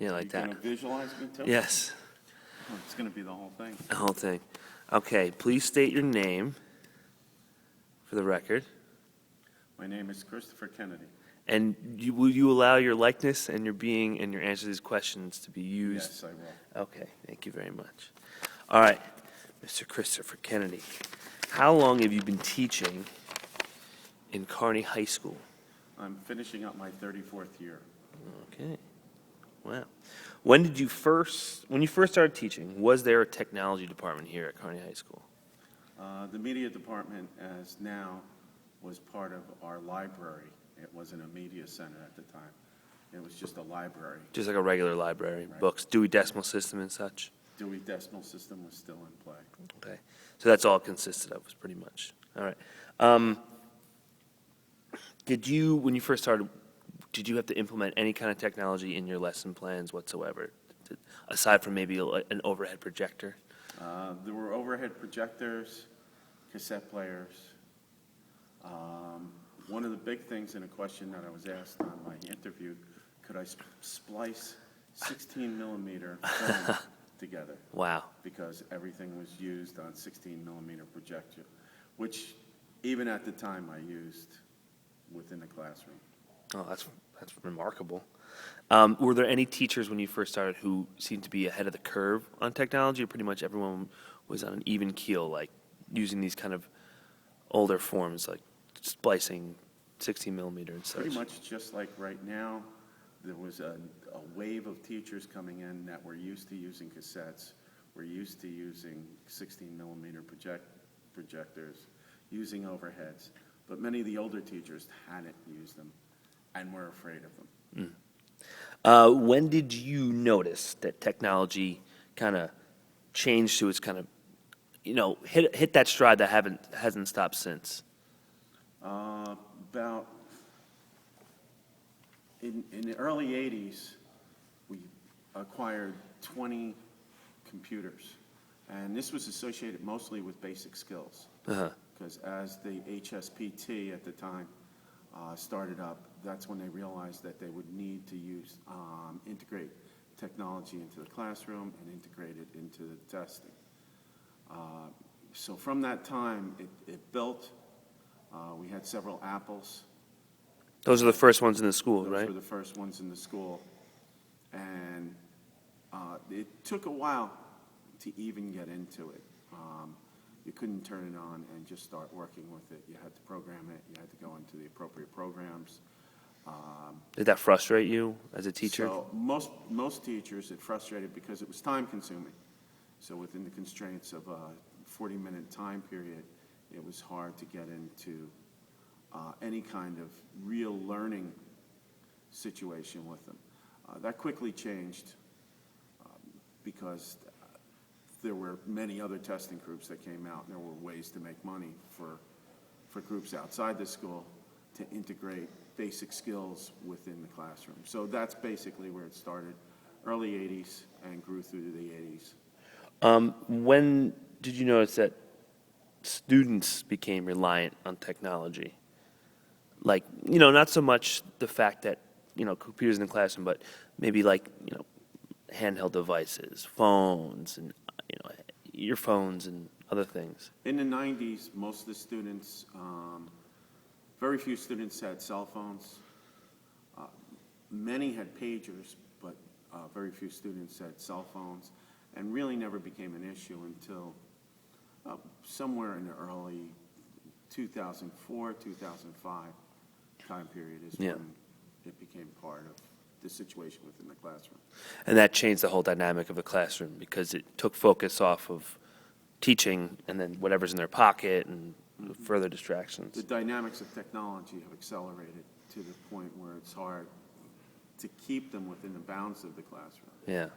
Yeah, like You that. gonna visualize me too? Yes, Oh, it's gonna be the whole thing. the whole thing. Okay, please state your name for the record. My name is Christopher Kennedy. And will you allow your likeness and your being and your answer to these questions to be used? Yes, I will. Okay, thank you very much. All right, Mr. Christopher Kennedy, how long have you been teaching in Kearney High School? I'm finishing up my 34th year. Okay, wow. When you first started teaching, was there a technology department here at Kearney High School? The media department, as now, was part of our library. It wasn't a media center at the time. It was just a library. Just like a regular library, Right. books, Dewey Decimal System and such? Dewey Decimal System was still in play. Okay, so that's all it consisted of, was pretty much. All right. When you first started, did you have to implement any kind of technology in your lesson plans whatsoever, aside from maybe an overhead projector? There were overhead projectors, cassette players. One of the big things in a question that I was asked on my interview, could I splice 16 millimeter film together? Wow. Because everything was used on 16 millimeter projector, which even at the time I used within the classroom. Oh, that's remarkable. Were there any teachers when you first started who seemed to be ahead of the curve on technology, or pretty much everyone was on an even keel, like using these kind of older forms like splicing 16 millimeter and such? Pretty much just like right now, there was a wave of teachers coming in that were used to using cassettes, were used to using 16 millimeter projectors, using overheads, but many of the older teachers hadn't used them and were afraid of them. When did you notice that technology kind of changed to its kind of, hit that stride that hasn't stopped since? About in the early 80s, we acquired 20 computers, and this was associated mostly with basic skills. Uh-huh. Because as the HSPT at the time started up, that's when they realized that they would need to integrate technology into the classroom and integrate it into the testing. So from that time, it built. We had several Apples. Those are the first ones in the school, Those right? were the first ones in the school. And it took a while to even get into it. You couldn't turn it on and just start working with it. You had to program it. You had to go into the appropriate programs. Did that frustrate you as a teacher? So most teachers, it frustrated because it was time consuming. So within the constraints of a 40-minute time period, it was hard to get into any kind of real learning situation with them. That quickly changed because there were many other testing groups that came out, and there were ways to make money for groups outside the school to integrate basic skills within the classroom. So that's basically where it started, early 80s and grew through the 80s. When did you notice that students became reliant on technology? Like, not so much the fact that, computers in the classroom, but maybe like, handheld devices, phones, and, earphones and other things. In the 90s, most of the students, very few students had cell phones. Many had pagers, but very few students had cell phones, and really never became an issue until somewhere in the early 2004, 2005 time period is when it became part of the situation within the classroom. And that changed the whole dynamic of the classroom because it took focus off of teaching and then whatever's in their pocket and further distractions. The dynamics of technology have accelerated to the point where it's hard to keep them within the bounds of the classroom. Yeah.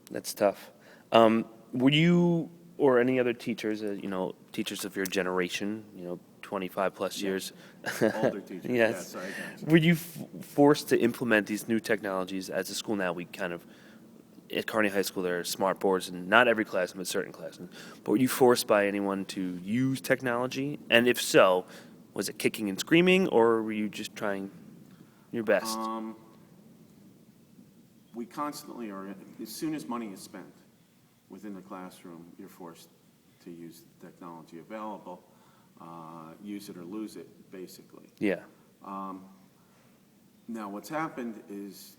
That's tough. Were you or any other teachers, teachers of your generation, 25 plus years? Older teachers, yes. I got you. Were you forced to implement these new technologies? As a school now, we kind of, at Kearney High School, there are smart boards in not every classroom, but certain classrooms. But were you forced by anyone to use technology? And if so, was it kicking and screaming, or were you just trying your best? constantly are, as soon as money is spent within the classroom, you're forced to use the technology available, use it or lose it, basically. Yeah. Now, what's happened is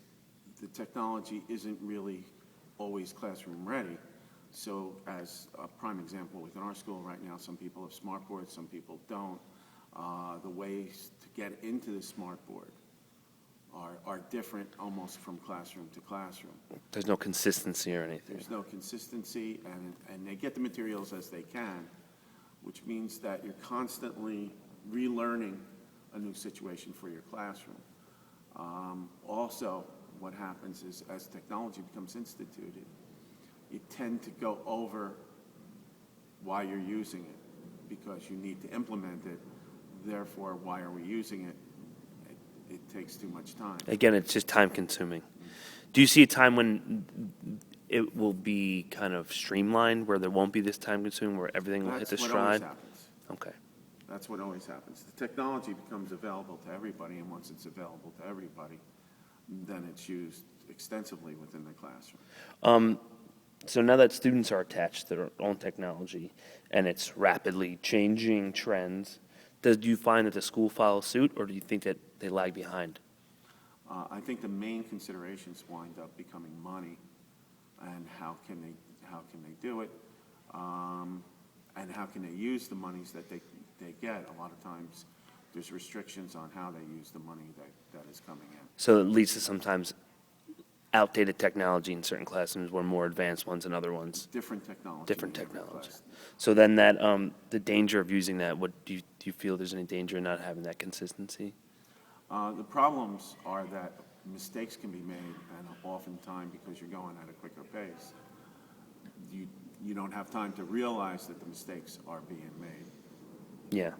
the technology isn't really always classroom ready. So as a prime example, within our school right now, some people have smart boards, some people don't. The ways to get into the smart board are different almost from classroom to classroom. There's no consistency or anything. There's no consistency, and they get the materials as they can, which means that you're constantly relearning a new situation for your classroom. Also, what happens is as technology becomes instituted, you tend to go over why you're using it because you need to implement it. Therefore, why are we using it? It takes too much time. Again, it's just time consuming. Do you see a time when it will be kind of streamlined, where there won't be this time consuming, where everything will hit the That's what always stride? happens. Okay. That's what always happens. The technology becomes available to everybody, and once it's available to everybody, then it's used extensively within the classroom. So now that students are attached to their own technology and it's rapidly changing trends, do you find that the school follows suit, or do you think that they lag behind? I think the main considerations wind up becoming money and how can they do it, and how can they use the monies that they get. A lot of times there's restrictions on how they use the money that is coming in. So it leads to sometimes outdated technology in certain classrooms, where more advanced ones in other ones. Different technology. Different in every technology. class. So then that the danger of using that, what do you feel there's any danger in not having that consistency? The problems are that mistakes can be made, and oftentimes because you're going at a quicker pace, you don't have time to realize that the mistakes are being made. Yeah.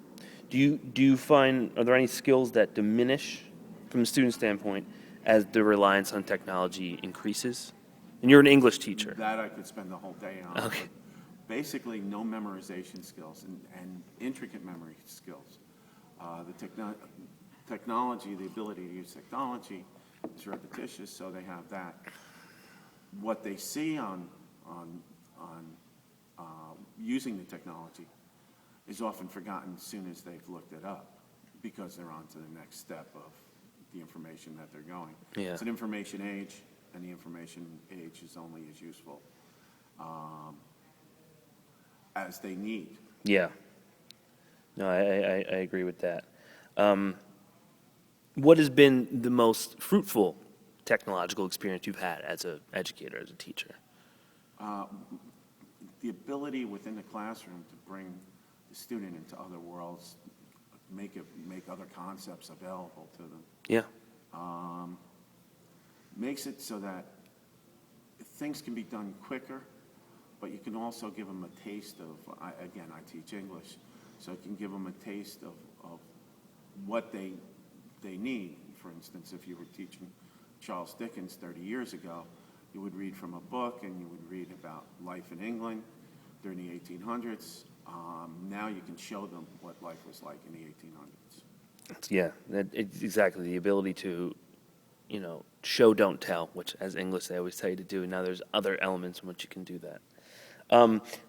Do you find, are there any skills that diminish from a student standpoint as the reliance on technology increases? And you're an English teacher. That I could spend the whole day on. Okay. But basically, no memorization skills and intricate memory skills. Technology, the ability to use technology is repetitious, so they have that. What they see on using the technology is often forgotten as soon as they've looked it up, because they're on to the next step of the information that they're going. Yeah. It's an information age, and the information age is only as useful as they need. Yeah. No, I agree with that. What has been the most fruitful technological experience you've had as an educator, as a teacher? The ability within the classroom to bring the student into other worlds, make other concepts available to them, Yeah. makes it so that things can be done quicker, but you can also give them a taste of, I teach English, so it can give them a taste of what they need. For instance, if you were teaching Charles Dickens 30 years ago, you would read from a book and you would read about life in England during the 1800s. Now you can show them what life was like in the 1800s. Yeah, it's exactly the ability to, show, don't tell, which as English they always tell you to do. Now there's other elements in which you can do that.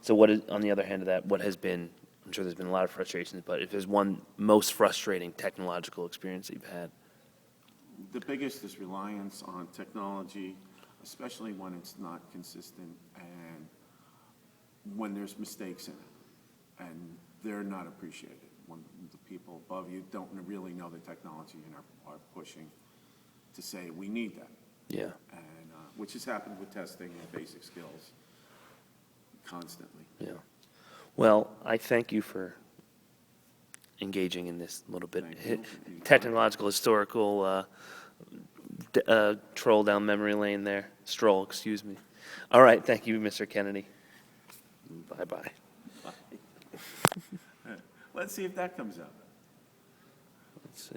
So what is, on the other hand of that, what has been, I'm sure there's been a lot of frustrations, but if there's one most frustrating technological experience that you've had? The biggest is reliance on technology, especially when it's not consistent and when there's mistakes in it, and they're not appreciated. When the people above you don't really know the technology and are pushing to say, we need that. Yeah. And which has happened with testing and basic skills constantly. Yeah. Well, I thank you for engaging in this little bit Thank you. technological, historical troll down memory lane there. Stroll, excuse me. All right, thank you, Mr. Kennedy. Bye-bye. Let's see if that comes up. Let's see.